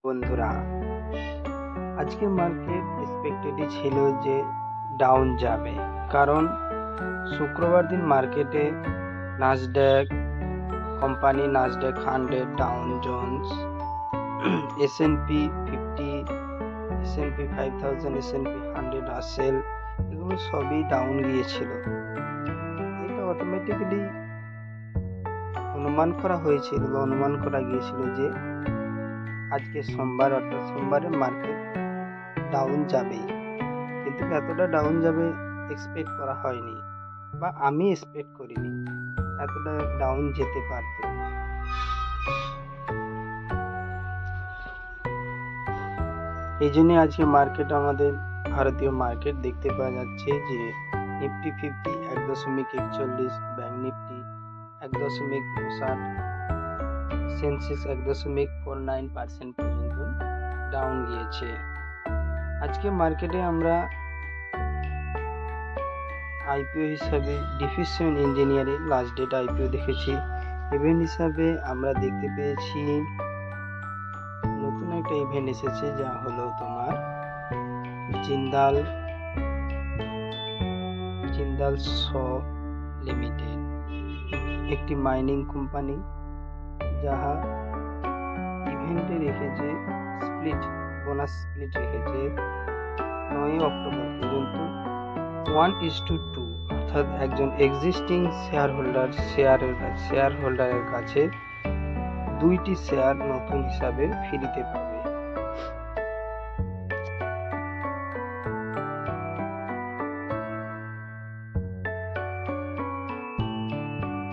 বন্ধুরা, আজকের মার্কেট এক্সপেক্টেডই ছিল যে ডাউন যাবে, কারণ শুক্রবার দিন মার্কেটে Nasdaq company, Nasdaq 100, Dow Jones, S&P 50, S&P 5000, S&P 100, Russell, এগুলো সবই ডাউন গিয়েছিল। এটা অটোমেটিক্যালি অনুমান করা হয়েছিল বা অনুমান করা গিয়েছিল যে আজকে সোমবার, অর্থাৎ সোমবারে মার্কেট ডাউন যাবেই, কিন্তু এতটা ডাউন যাবে এক্সপেক্ট করা হয়নি, বা আমি এক্সপেক্ট করিনি এতটা ডাউন যেতে পারত। এই জন্য আজকে মার্কেট, আমাদের ভারতীয় মার্কেট দেখতে পাওয়া যাচ্ছে যে নিফটি 50 1.41, ব্যাংক নিফটি 1.59, সেন্সেক্স 1.49% পর্যন্ত ডাউন গিয়েছে। আজকে মার্কেটে আমরা আইপিও হিসাবে diffusion engineering last date IPO দেখেছি। ইভেন্ট হিসাবে আমরা দেখতে পেয়েছি নতুন একটা ইভেন্ট এসেছে, যা হলো তোমার জিন্দাল শ লিমিটেড, একটি মাইনিং কোম্পানি, যাহা ইভেন্টে রেখেছে বোনাস স্প্লিট রেখেছে 9 অক্টোবর পর্যন্ত 1:2, অর্থাৎ একজন এক্সিস্টিং শেয়ার হোল্ডারের কাছে 2টি শেয়ার নতুন হিসাবে ফ্রিতে পাবে।